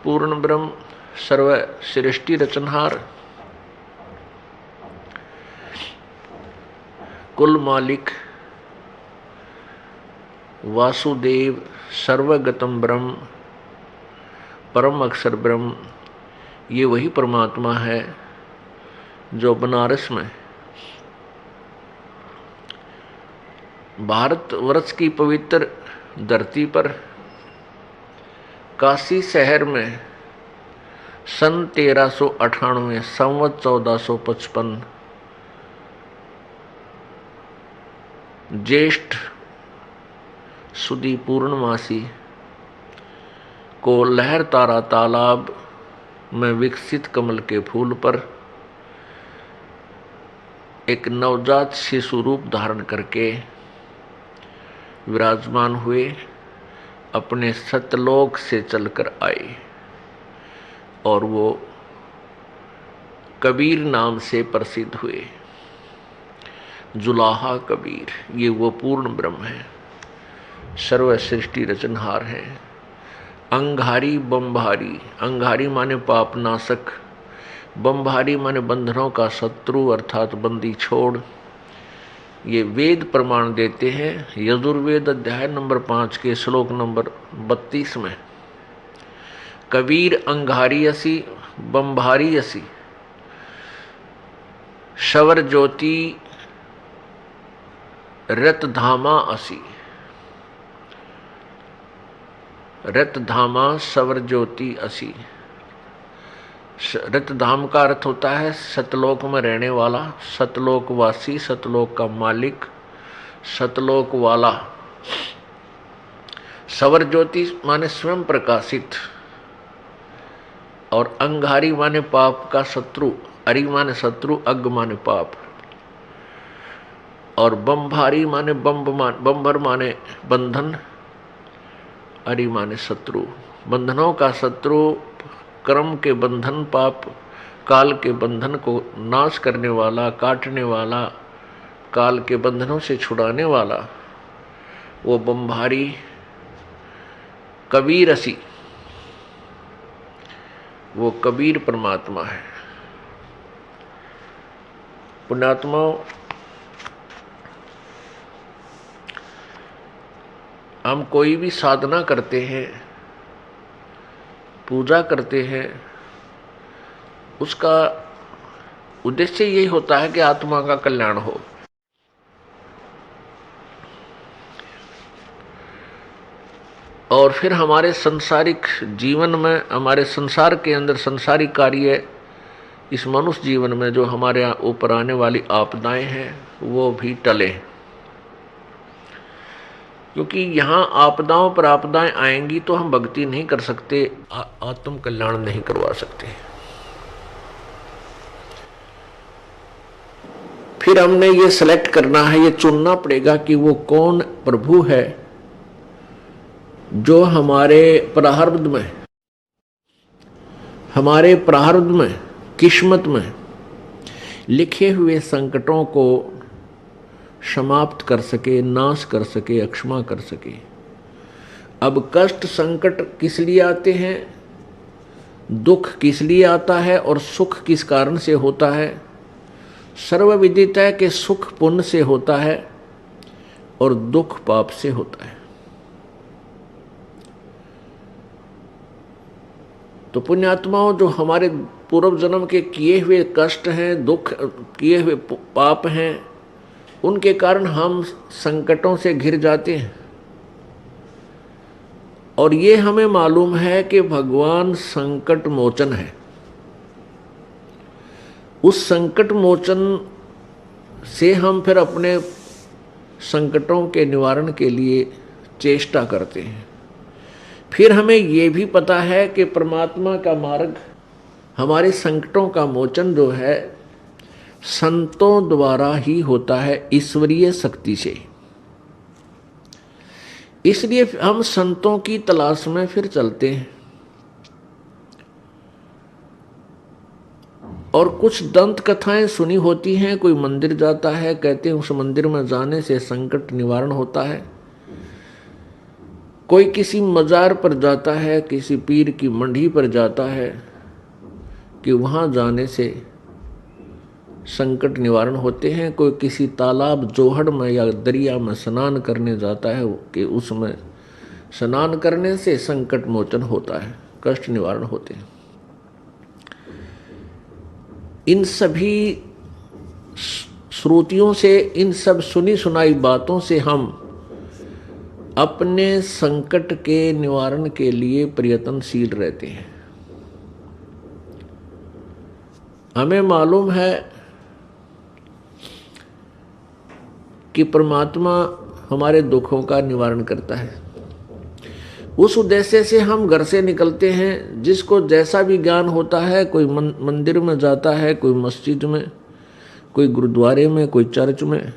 पूर्ण ब्रह्म सर्व सृष्टि रचनहार, कुल मालिक, वासुदेव, सर्वगतम ब्रह्म, परम अक्षर ब्रह्म, ये वही परमात्मा है जो बनारस में भारतवर्ष की पवित्र धरती पर काशी शहर में सन 1398 संवत 1455 ज्येष्ठ सुदी पूर्णमासी को लहर तारा तालाब में विकसित कमल के फूल पर एक नवजात शिशु रूप धारण करके विराजमान हुए, अपने सतलोक से चलकर आए और वो कबीर नाम से प्रसिद्ध हुए। जुलाहा कबीर, ये वो पूर्ण ब्रह्म है, सर्व सृष्टि रचनहार है। अंगारी बम्भारी, अंगारी माने पाप नाशक, बम्भारी माने बंधनों का शत्रु अर्थात बंदी छोड़। ये वेद प्रमाण देते हैं यजुर्वेद अध्याय नंबर 5 के श्लोक नंबर 32 में, कबीर अंगारी असी बम्भारी असी शवर ज्योति रतधामा असी। रतधामा सवर ज्योति असी। रतधाम का अर्थ होता है सतलोक में रहने वाला, सतलोक वासी, सतलोक का मालिक, सतलोक वाला। सवर ज्योति माने स्वयं प्रकाशित, और अंगारी माने पाप का शत्रु, अरि माने शत्रु, अग माने पाप, और बम्भारी माने बम्भर माने बंधन, अरि माने शत्रु। बंधनों का शत्रु, कर्म के बंधन, पाप काल के बंधन को नाश करने वाला, काटने वाला, काल के बंधनों से छुड़ाने वाला, वो बम्भारी कबीर असी, वो कबीर परमात्मा है। पुण्यात्माओं, हम कोई भी साधना करते हैं, पूजा करते हैं, उसका उद्देश्य यही होता है कि आत्मा का कल्याण हो। और फिर हमारे संसारिक जीवन में, हमारे संसार के अंदर संसारिक कार्य, इस मनुष्य जीवन में जो हमारे ऊपर आने वाली आपदाएं हैं वो भी टले, क्योंकि यहाँ आपदाओं पर आपदाएं आएंगी तो हम भक्ति नहीं कर सकते, आत्म कल्याण नहीं करवा सकते। फिर हमने ये सेलेक्ट करना है, ये चुनना पड़ेगा कि वो कौन प्रभु है जो हमारे प्रारब्ध में, किस्मत में लिखे हुए संकटों को समाप्त कर सके, नाश कर सके, अक्षमा कर सके। अब कष्ट संकट किस लिए आते हैं, दुख किस लिए आता है और सुख किस कारण से होता है? सर्वविदित है कि सुख पुण्य से होता है और दुख पाप से होता है। तो पुण्यात्माओं, जो हमारे पूर्व जन्म के किए हुए कष्ट हैं, दुख, किए हुए पाप हैं, उनके कारण हम संकटों से घिर जाते हैं। और ये हमें मालूम है कि भगवान संकट मोचन है। उस संकट मोचन से हम फिर अपने संकटों के निवारण के लिए चेष्टा करते हैं। फिर हमें ये भी पता है कि परमात्मा का मार्ग, हमारे संकटों का मोचन जो है संतों द्वारा ही होता है, ईश्वरीय शक्ति से। इसलिए हम संतों की तलाश में फिर चलते हैं। और कुछ दंत कथाएं सुनी होती हैं, कोई मंदिर जाता है, कहते हैं उस मंदिर में जाने से संकट निवारण होता है। कोई किसी मज़ार पर जाता है, किसी पीर की मंडी पर जाता है कि वहाँ जाने से संकट निवारण होते हैं। कोई किसी तालाब, जोहड़ में या दरिया में स्नान करने जाता है कि उसमें स्नान करने से संकट मोचन होता है, कष्ट निवारण होते हैं। इन सभी श्रुतियों से, इन सब सुनी सुनाई बातों से हम अपने संकट के निवारण के लिए प्रयत्नशील रहते हैं। हमें मालूम है कि परमात्मा हमारे दुखों का निवारण करता है। उस उद्देश्य से हम घर से निकलते हैं। जिसको जैसा भी ज्ञान होता है, कोई मंदिर में जाता है, कोई मस्जिद में, कोई गुरुद्वारे में, कोई चर्च में,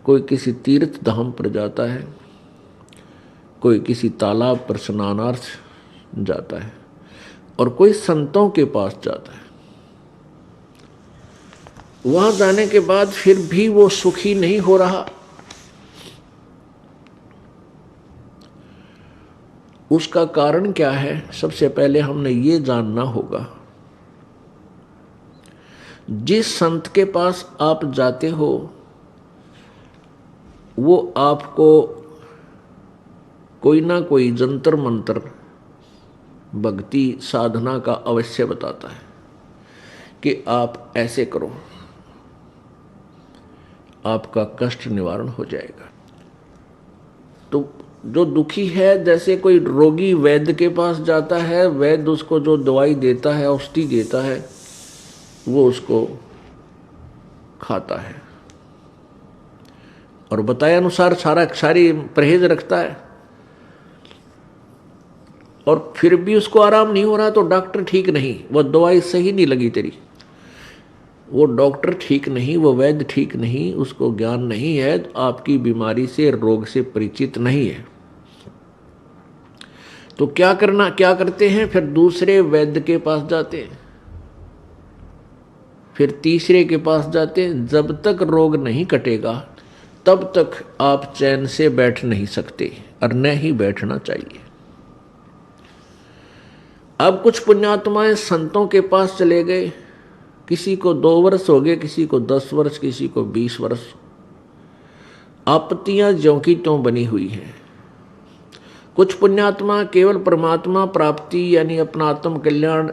कोई किसी तीर्थ धाम पर जाता है, कोई किसी तालाब पर स्नानार्थ जाता है और कोई संतों के पास जाता है। वहां जाने के बाद फिर भी वो सुखी नहीं हो रहा। उसका कारण क्या है? सबसे पहले हमने ये जानना होगा, जिस संत के पास आप जाते हो वो आपको कोई ना कोई जंतर मंत्र, भक्ति साधना का अवश्य बताता है कि आप ऐसे करो, आपका कष्ट निवारण हो जाएगा। तो जो दुखी है, जैसे कोई रोगी वैद्य के पास जाता है, वैद्य उसको जो दवाई देता है, औषधि देता है, वो उसको खाता है और बताए अनुसार सारी परहेज रखता है, और फिर भी उसको आराम नहीं हो रहा तो डॉक्टर ठीक नहीं, वो दवाई सही नहीं लगी तेरी, वो डॉक्टर ठीक नहीं, वो वैद्य ठीक नहीं, उसको ज्ञान नहीं है, आपकी बीमारी से, रोग से परिचित नहीं है। तो क्या करते हैं? फिर दूसरे वैद्य के पास जाते हैं, फिर तीसरे के पास जाते हैं। जब तक रोग नहीं कटेगा तब तक आप चैन से बैठ नहीं सकते, और न ही बैठना चाहिए। अब कुछ पुण्यात्माएं संतों के पास चले गए, किसी को 2 वर्ष हो गए, किसी को 10 वर्ष, किसी को 20 वर्ष। आपत्तियां ज्यों की त्यों बनी हुई हैं। कुछ पुण्यात्मा केवल परमात्मा प्राप्ति यानी अपना आत्म कल्याण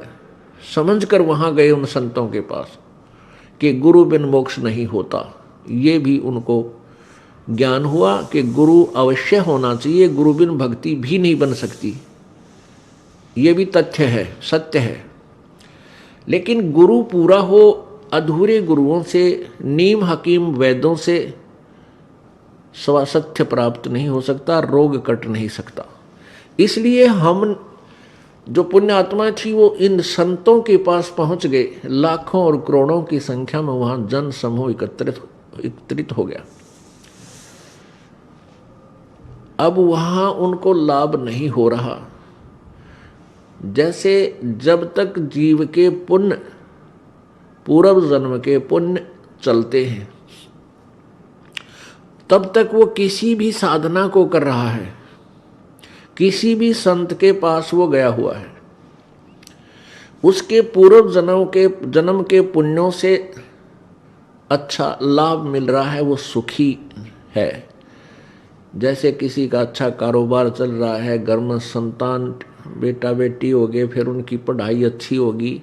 समझकर वहां गए उन संतों के पास कि गुरु बिन मोक्ष नहीं होता। ये भी उनको ज्ञान हुआ कि गुरु अवश्य होना चाहिए, गुरु बिन भक्ति भी नहीं बन सकती। ये भी तथ्य है, सत्य है। लेकिन गुरु पूरा हो, अधूरे गुरुओं से, नीम हकीम वैद्यों से स्वास्थ्य प्राप्त नहीं हो सकता, रोग कट नहीं सकता। इसलिए हम जो पुण्य आत्मा थी वो इन संतों के पास पहुंच गए। लाखों और करोड़ों की संख्या में वहां जन समूह एकत्रित हो गया। अब वहां उनको लाभ नहीं हो रहा। जैसे जब तक जीव के पुण्य, पूर्व जन्म के पुण्य चलते हैं, तब तक वो किसी भी साधना को कर रहा है, किसी भी संत के पास वो गया हुआ है, उसके पूर्व जन्म के पुण्यों से अच्छा लाभ मिल रहा है, वो सुखी है। जैसे किसी का अच्छा कारोबार चल रहा है, घर में संतान बेटा बेटी हो गए, फिर उनकी पढ़ाई अच्छी होगी,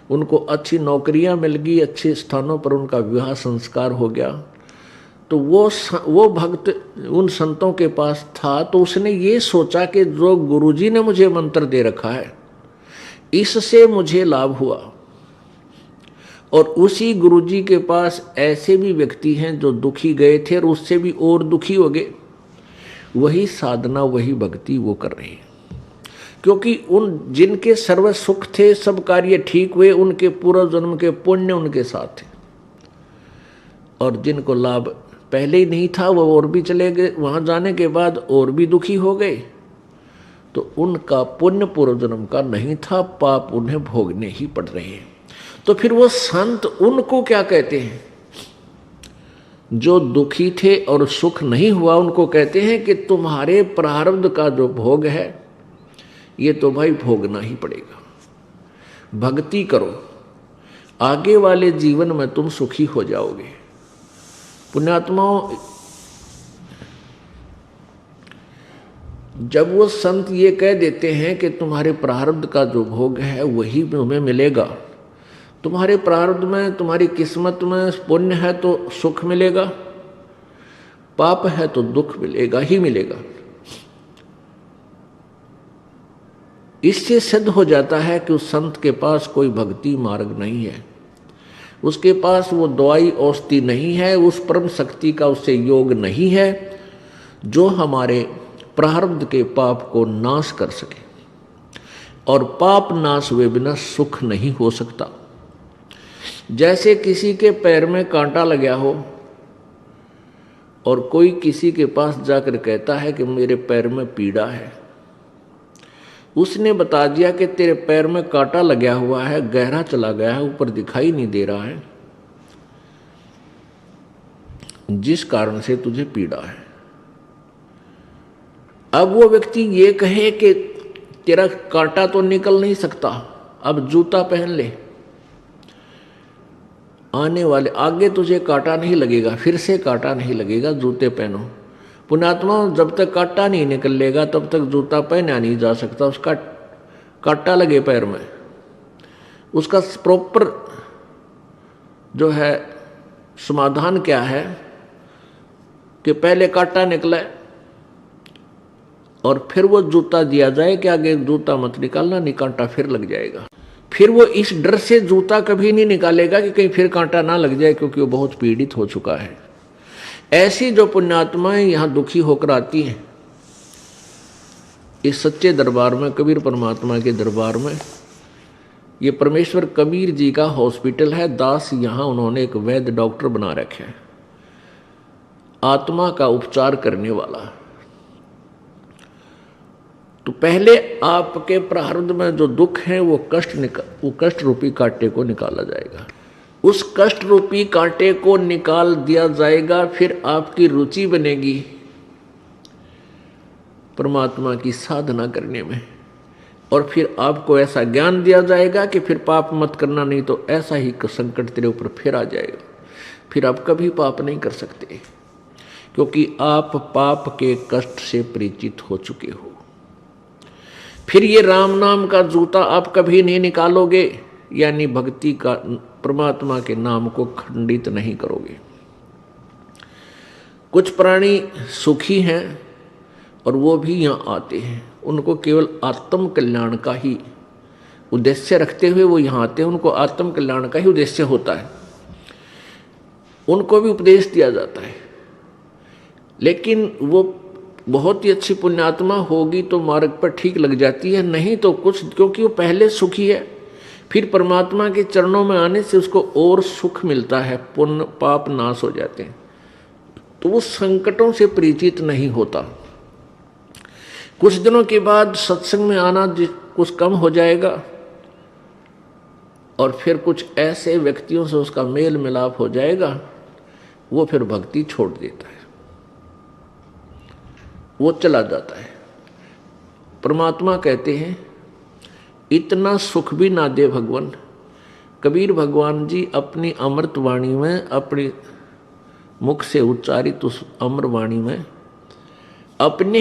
उनको अच्छी नौकरियां मिल गई, अच्छे स्थानों पर उनका विवाह संस्कार हो गया, तो वो भक्त उन संतों के पास था, तो उसने ये सोचा कि जो गुरुजी ने मुझे मंत्र दे रखा है इससे मुझे लाभ हुआ। और उसी गुरुजी के पास ऐसे भी व्यक्ति हैं जो दुखी गए थे और उससे भी और दुखी हो गए, वही साधना, वही भक्ति वो कर रहे हैं। क्योंकि उन जिनके सर्व सुख थे, सब कार्य ठीक हुए, उनके पूर्व जन्म के पुण्य उनके साथ थे। और जिनको लाभ पहले ही नहीं था वो और भी चले गए, वहां जाने के बाद और भी दुखी हो गए। तो उनका पुण्य पूर्व जन्म का नहीं था, पाप उन्हें भोगने ही पड़ रहे हैं। तो फिर वो संत उनको क्या कहते हैं? जो दुखी थे और सुख नहीं हुआ उनको कहते हैं कि तुम्हारे प्रारब्ध का जो भोग है ये तो भाई भोगना ही पड़ेगा। भक्ति करो, आगे वाले जीवन में तुम सुखी हो जाओगे। पुण्यात्माओं, जब वो संत ये कह देते हैं कि तुम्हारे प्रारब्ध का जो भोग है वही तुम्हें मिलेगा, तुम्हारे प्रारब्ध में, तुम्हारी किस्मत में पुण्य है तो सुख मिलेगा, पाप है तो दुख मिलेगा ही मिलेगा। इससे सिद्ध हो जाता है कि उस संत के पास कोई भक्ति मार्ग नहीं है, उसके पास वो दवाई औषधि नहीं है, उस परम शक्ति का उससे योग नहीं है जो हमारे प्रारब्ध के पाप को नाश कर सके। और पाप नाश हुए बिना सुख नहीं हो सकता। जैसे किसी के पैर में कांटा लगा हो और कोई किसी के पास जाकर कहता है कि मेरे पैर में पीड़ा है, उसने बता दिया कि तेरे पैर में कांटा लगा हुआ है, गहरा चला गया है, ऊपर दिखाई नहीं दे रहा है, जिस कारण से तुझे पीड़ा है। अब वो व्यक्ति ये कहे कि तेरा कांटा तो निकल नहीं सकता, अब जूता पहन ले, आने वाले आगे तुझे कांटा नहीं लगेगा, फिर से कांटा नहीं लगेगा, जूते पहनो। पुण्यात्मा, जब तक कांटा नहीं निकलेगा तब तक जूता पहना नहीं जा सकता। उसका कांटा लगे पैर में, उसका प्रॉपर जो है समाधान क्या है कि पहले कांटा निकले और फिर वो जूता दिया जाए कि आगे जूता मत निकालना, नहीं कांटा फिर लग जाएगा। फिर वो इस डर से जूता कभी नहीं निकालेगा कि कहीं फिर कांटा ना लग जाए, क्योंकि वो बहुत पीड़ित हो चुका है। ऐसी जो पुण्यात्माएं यहाँ दुखी होकर आती हैं इस सच्चे दरबार में, कबीर परमात्मा के दरबार में, ये परमेश्वर कबीर जी का हॉस्पिटल है। दास यहाँ उन्होंने एक वैद्य डॉक्टर बना रखा है, आत्मा का उपचार करने वाला। तो पहले आपके प्रारब्ध में जो दुख है वो कष्ट रूपी कांटे को निकाला जाएगा। उस कष्ट रूपी कांटे को निकाल दिया जाएगा, फिर आपकी रुचि बनेगी परमात्मा की साधना करने में, और फिर आपको ऐसा ज्ञान दिया जाएगा कि फिर पाप मत करना, नहीं तो ऐसा ही संकट तेरे ऊपर फिर आ जाएगा, फिर आप कभी पाप नहीं कर सकते, क्योंकि आप पाप के कष्ट से परिचित हो चुके हो। फिर ये राम नाम का जूता आप कभी नहीं निकालोगे, यानी भक्ति का, परमात्मा के नाम को खंडित नहीं करोगे। कुछ प्राणी सुखी हैं और वो भी यहाँ आते हैं, उनको केवल आत्म कल्याण का ही उद्देश्य रखते हुए वो यहाँ आते हैं, उनको आत्म कल्याण का ही उद्देश्य होता है, उनको भी उपदेश दिया जाता है। लेकिन वो बहुत ही अच्छी पुण्यात्मा होगी तो मार्ग पर ठीक लग जाती है, नहीं तो कुछ, क्योंकि वो पहले सुखी है, फिर परमात्मा के चरणों में आने से उसको और सुख मिलता है, पुण्य पाप नाश हो जाते हैं, तो वो संकटों से परिचित नहीं होता। कुछ दिनों के बाद सत्संग में आना कुछ कम हो जाएगा और फिर कुछ ऐसे व्यक्तियों से उसका मेल मिलाप हो जाएगा, वो फिर भक्ति छोड़ देता है, वो चला जाता है। परमात्मा कहते हैं इतना सुख भी ना दे भगवान। कबीर भगवान जी अपनी अमृत वाणी में, अपनी मुख से उच्चारित उस अमर वाणी में अपने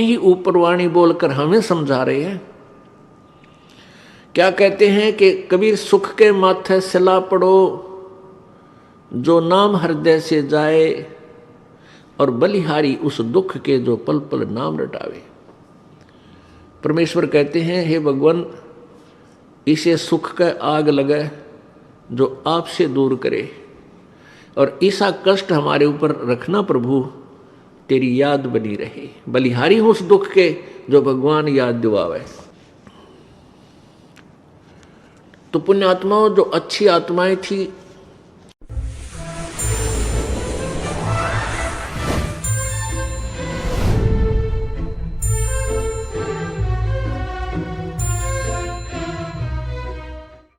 ही ऊपर वाणी बोलकर हमें समझा रहे हैं। क्या कहते हैं कि कबीर सुख के माथे सिला पड़ो, जो नाम हृदय से जाए, और बलिहारी उस दुख के जो पल पल नाम रटावे। परमेश्वर कहते हैं हे भगवान, इसे सुख का आग लगे जो आपसे दूर करे, और ऐसा कष्ट हमारे ऊपर रखना प्रभु, तेरी याद बनी रहे। बलिहारी उस दुख के जो भगवान याद दिवावे। तो पुण्य आत्माओं, जो अच्छी आत्माएं थी